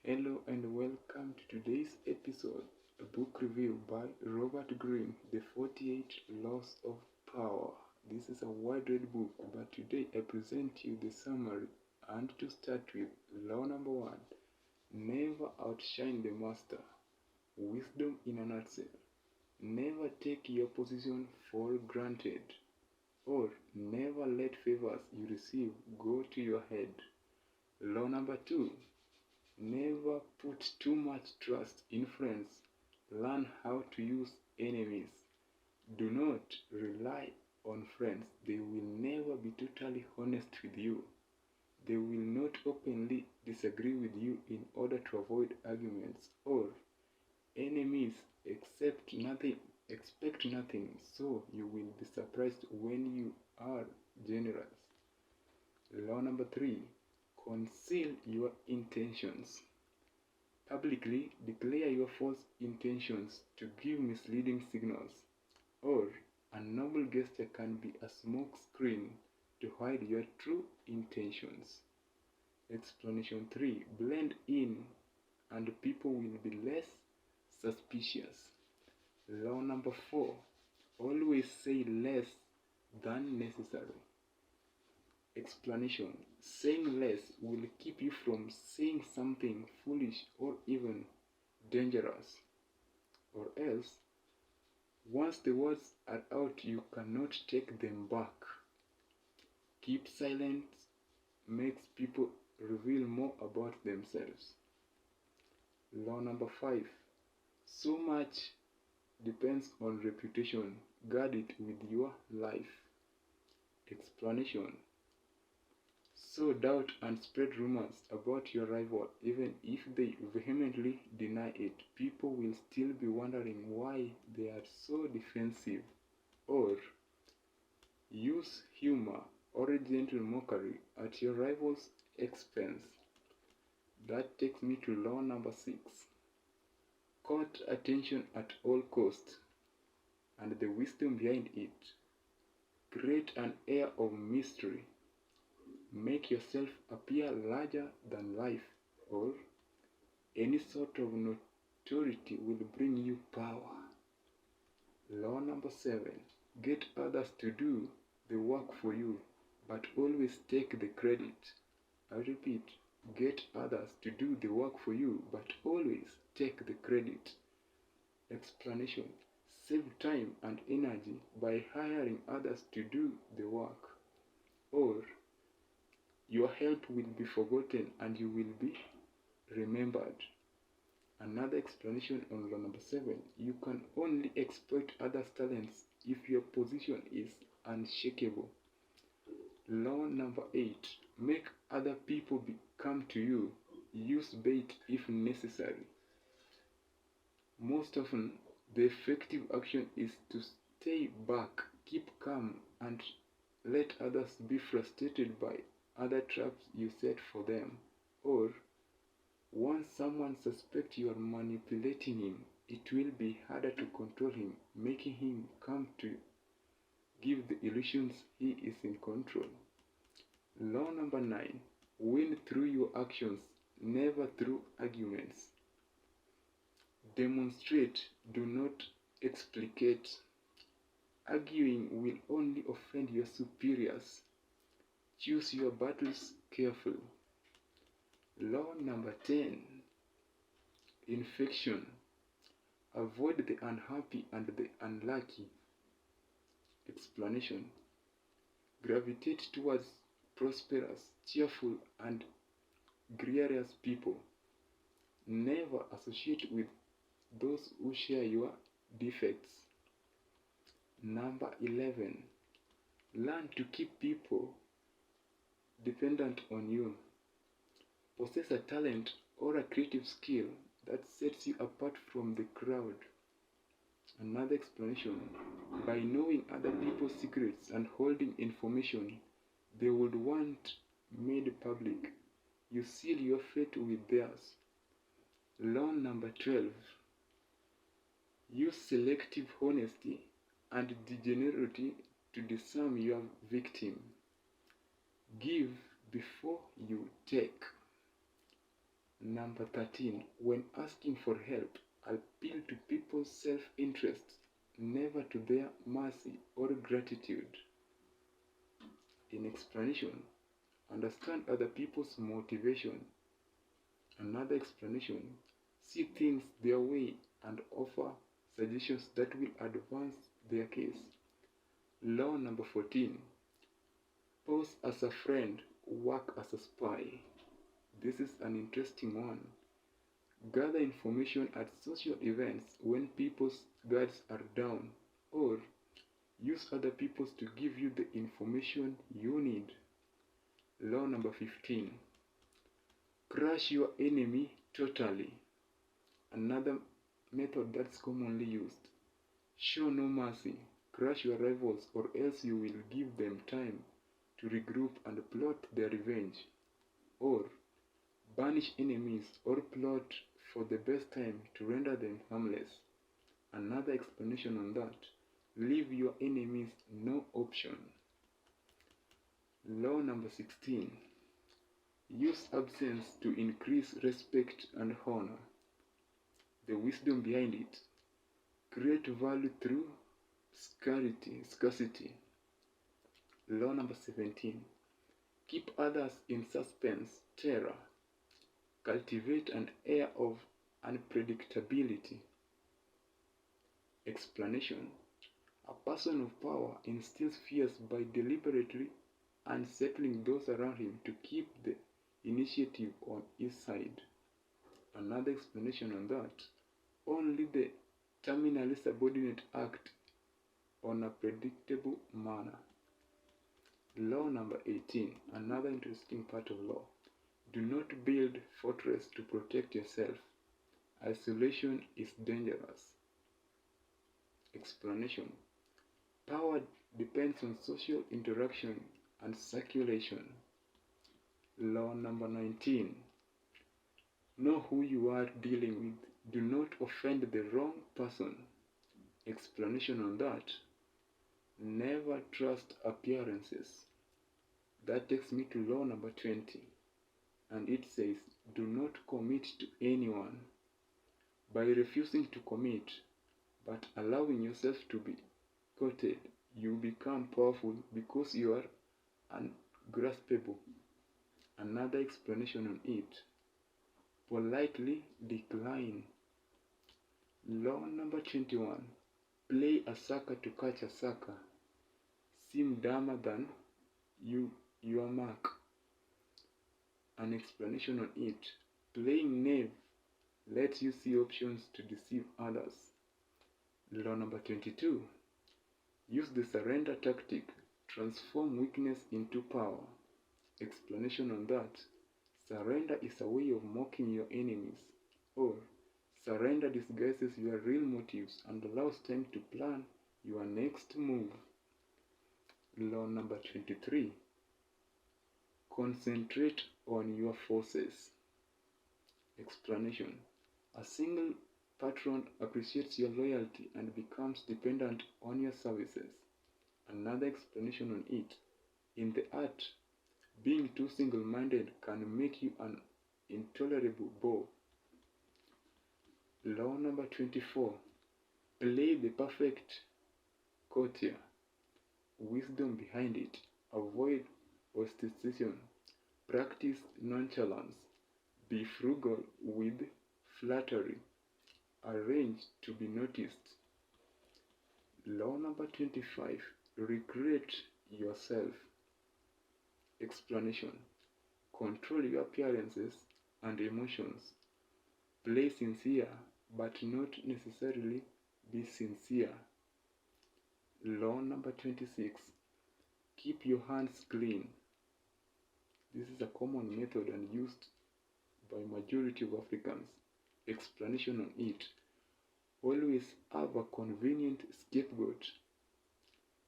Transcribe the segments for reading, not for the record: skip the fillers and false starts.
Hello and welcome to today's episode, a book review by Robert Greene, The 48 Laws of Power. This is a wide-read book, but today I present you the summary. And to start with, law number 1, never outshine the master. Wisdom in a nutshell. Never take your position for granted, or never let favors you receive go to your head. Law number 2, never put too much trust in friends. Learn how to use enemies. Do not rely on friends. They will never be totally honest with you. They will not openly disagree with you in order to avoid arguments. Or enemies expect nothing, so you will be surprised when you are generous. Law number 3, conceal your intentions. Publicly declare your false intentions to give misleading signals, or a noble gesture can be a smoke screen to hide your true intentions. Explanation 3. Blend in and people will be less suspicious. Law number 4. Always say less than necessary. Explanation. Saying less will keep you from saying something foolish or even dangerous. Or else, once the words are out, you cannot take them back. Keep silent makes people reveal more about themselves. Law number 5. So much depends on reputation. Guard it with your life. Explanation. Sow doubt and spread rumors about your rival. Even if they vehemently deny it, people will still be wondering why they are so defensive. Or use humor or a gentle mockery at your rival's expense. That takes me to law number 6. Court attention at all costs and the wisdom behind it. Create an air of mystery. Make yourself appear larger than life, or any sort of notoriety will bring you power. Law number 7. Get others to do the work for you, but always take the credit. I repeat, get others to do the work for you, but always take the credit. Explanation. Save time and energy by hiring others to do the work, or your help will be forgotten and you will be remembered. Another explanation on law number 7. You can only exploit others' talents if your position is unshakable. Law number 8. Make other people come to you. Use bait if necessary. Most often, the effective action is to stay back, keep calm, and let others be frustrated by other traps you set for them. Or, once someone suspects you are manipulating him, it will be harder to control him, making him come to give the illusions he is in control. Law number 9. Win through your actions, never through arguments. Demonstrate, do not explicate. Arguing will only offend your superiors. Choose your battles carefully. Law number 10. Infection. Avoid the unhappy and the unlucky. Explanation. Gravitate towards prosperous, cheerful, and gregarious people. Never associate with those who share your defects. Number 11. Learn to keep people dependent on you. Possess a talent or a creative skill that sets you apart from the crowd. Another explanation. By knowing other people's secrets and holding information they would want made public, you seal your fate with theirs. Law number 12. Use selective honesty and degeneration to disarm your victim. Give before you take. Number 13. When asking for help, appeal to people's self-interest, never to their mercy or gratitude. In explanation, understand other people's motivation. Another explanation, see things their way and offer suggestions that will advance their case. Law number 14. Pose as a friend, work as a spy. This is an interesting one. Gather information at social events when people's guards are down, or use other people to give you the information you need. Law number 15. Crush your enemy totally. Another method that's commonly used. Show no mercy. Crush your rivals, or else you will give them time to regroup and plot their revenge. Or banish enemies or plot for the best time to render them harmless. Another explanation on that. Leave your enemies no option. Law number 16. Use absence to increase respect and honor. The wisdom behind it. Create value through scarcity. Law number 17. Keep others in suspense, terror. Cultivate an air of unpredictability. Explanation. A person of power instills fears by deliberately unsettling those around him to keep the initiative on his side. Another explanation on that. Only the terminally subordinate act on a predictable manner. Law number 18. Another interesting part of law. Do not build fortress to protect yourself. Isolation is dangerous. Explanation. Power depends on social interaction and circulation. Law number 19. Know who you are dealing with. Do not offend the wrong person. Explanation on that. Never trust appearances. That takes me to law number 20. And it says, do not commit to anyone. By refusing to commit, but allowing yourself to be courted, you become powerful because you are ungraspable. Another explanation on it. Politely decline. Law number 21. Play a sucker to catch a sucker. Seem dumber than your mark. An explanation on it. Playing knave lets you see options to deceive others. Law number 22. Use the surrender tactic. Transform weakness into power. Explanation on that. Surrender is a way of mocking your enemies. Or surrender disguises your real motives and allows time to plan your next move. Law number 23. Concentrate on your forces. Explanation. A single patron appreciates your loyalty and becomes dependent on your services. Another explanation on it. In the art, being too single-minded can make you an intolerable bore. Law number 24. Play the perfect courtier. Wisdom behind it. Avoid ostentation. Practice nonchalance. Be frugal with flattery. Arrange to be noticed. Law number 25. Regret yourself. Explanation. Control your appearances and emotions. Play sincere, but not necessarily be sincere. Law number 26. Keep your hands clean. This is a common method and used by majority of Africans. Explanation on it. Always have a convenient scapegoat.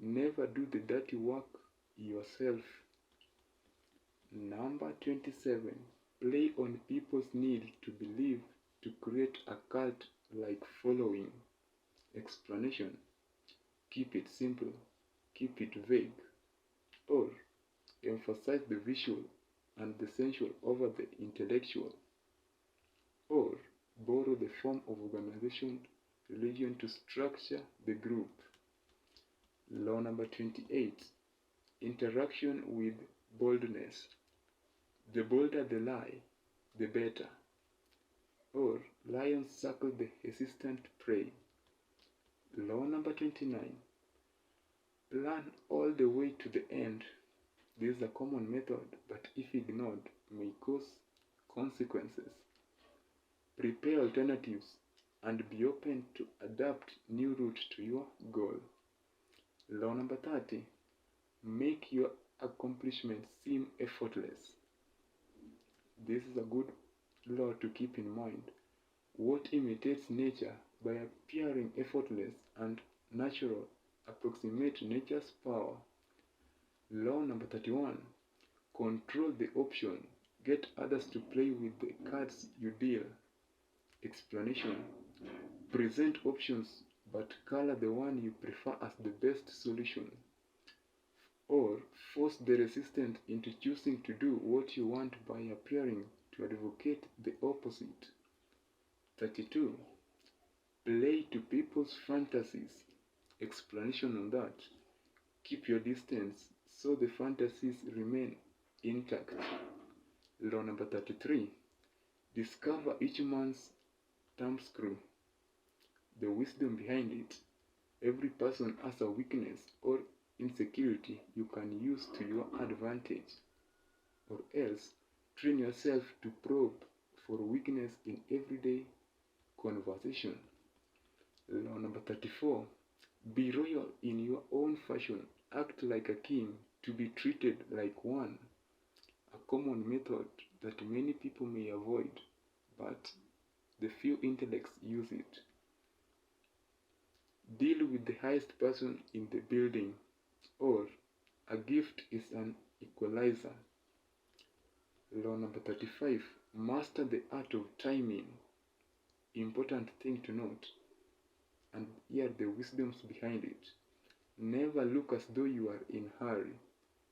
Never do the dirty work yourself. Number 27. Play on people's need to believe to create a cult-like following. Explanation. Keep it simple. Keep it vague. Or emphasize the visual and the sensual over the intellectual. or borrow the form of organization, religion to structure the group. Law number 28. Interaction with boldness. The bolder the lie, the better. Or lions circle the hesitant prey. Law number 29. Plan all the way to the end. This is a common method, but if ignored, may cause consequences. Prepare alternatives and be open to adapt new route to your goal. Law number 30. Make your accomplishments seem effortless. This is a good law to keep in mind. What imitates nature by appearing effortless and natural approximate nature's power. Law number 31. Control the option. Get others to play with the cards you deal. Explanation. Present options but color the one you prefer as the best solution. Or force the resistant into choosing to do what you want by appearing to advocate the opposite. 32. Play to people's fantasies. Explanation on that. Keep your distance so the fantasies remain intact. Law number 33. Discover each man's thumbscrew. The wisdom behind it. Every person has a weakness or insecurity you can use to your advantage. Or else, train yourself to probe for weakness in everyday conversation. Law number 34. Be royal in your own fashion. Act like a king to be treated like one. A common method that many people may avoid, but the few intellects use it. Deal with the highest person in the building, or a gift is an equalizer. Law number 35. Master the art of timing. Important thing to note, and here are the wisdoms behind it. Never look as though you are in a hurry.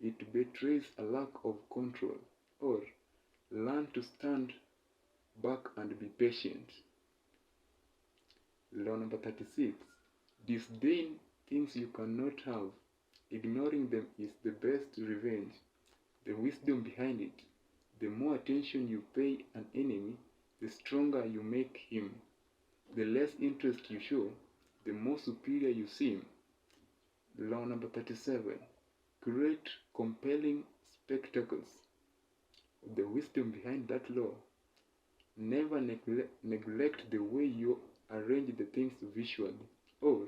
It betrays a lack of control. Or learn to stand back and be patient. Law number 36. Disdain things you cannot have. Ignoring them is the best revenge. The wisdom behind it. The more attention you pay an enemy, the stronger you make him. The less interest you show, the more superior you seem. Law number 37. Create compelling spectacles. The wisdom behind that law. Never neglect the way you arrange the things visually, or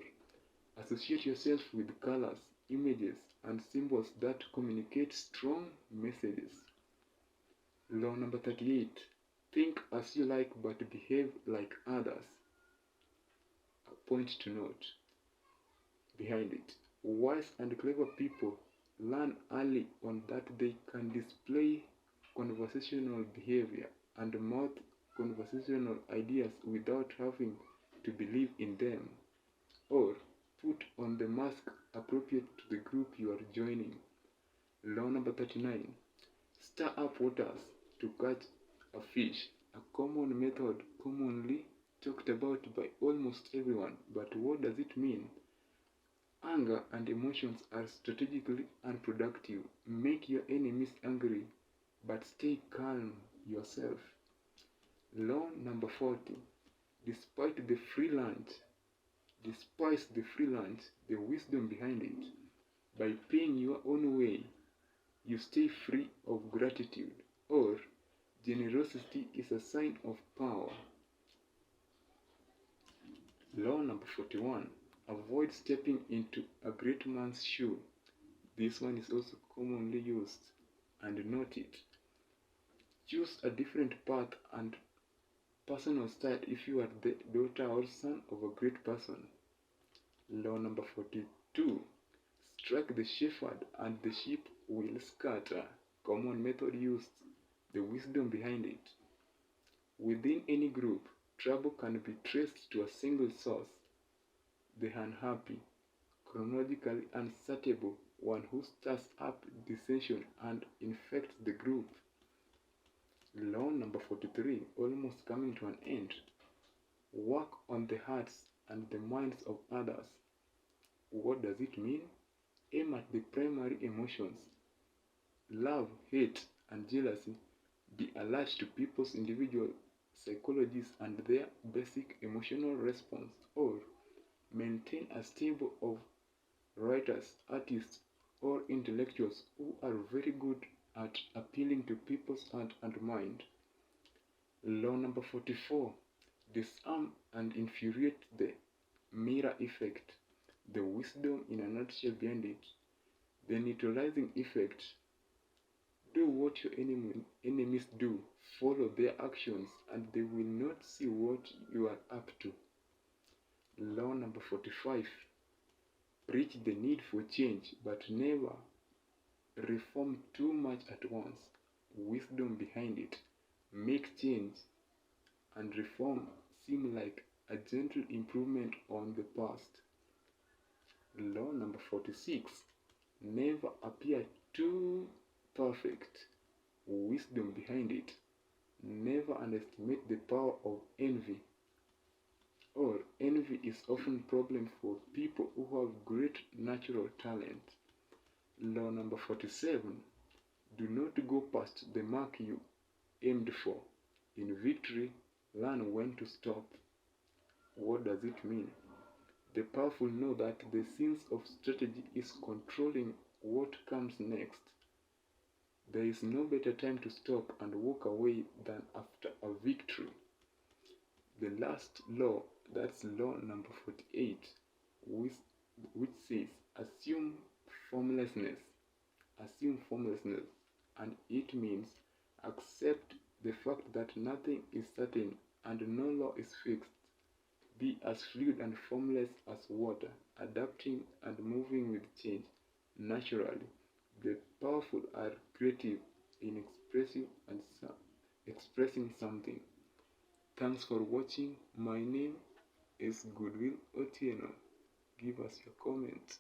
associate yourself with colors, images, and symbols that communicate strong messages. Law number 38. Think as you like but behave like others. A point to note behind it. Wise and clever people learn early on that they can display conversational behavior and mouth conversational ideas without having to believe in them, or put on the mask appropriate to the group you are joining. Law number 39. Stir up waters to catch a fish. A common method commonly talked about by almost everyone, but what does it mean? Anger and emotions are strategically unproductive. Make your enemies angry, but stay calm yourself. Law number 40. Despite the free lunch, the wisdom behind it. By paying your own way, you stay free of gratitude, or generosity is a sign of power. Law number 41. Avoid stepping into a great man's shoe. This one is also commonly used, and note it. Choose a different path and personal style if you are the daughter or son of a great person. Law number 42. Strike the shepherd and the sheep will scatter. Common method used. The wisdom behind it. Within any group, trouble can be traced to a single source. The unhappy, chronologically unsuitable one who stirs up dissension and infects the group. Law number 43, almost coming to an end. Work on the hearts and the minds of others. What does it mean? Aim at the primary emotions. Love, hate, and jealousy. Be alert to people's individual psychologies and their basic emotional response. Or maintain a stable of writers, artists, or intellectuals who are very good at appealing to people's heart and mind. Law number 44. Disarm and infuriate the mirror effect. The wisdom in a nutshell behind it. The neutralizing effect. Do what your enemies do. Follow their actions and they will not see what you are up to. Law number 45. Preach the need for change, but never reform too much at once. Wisdom behind it. Make change and reform seem like a gentle improvement on the past. Law number 46. Never appear too perfect. Wisdom behind it. Never underestimate the power of envy. Or envy is often a problem for people who have great natural talent. Law number 47. Do not go past the mark you aimed for. In victory, learn when to stop. What does it mean? The powerful know that the sense of strategy is controlling what comes next. There is no better time to stop and walk away than after a victory. The last law, that's law number 48, which says assume formlessness. Assume formlessness, and it means accept the fact that nothing is certain and no law is fixed. Be as fluid and formless as water, adapting and moving with change naturally. The powerful are creative in expressing something. Thanks for watching. My name is Goodwill Otieno. Give us your comments.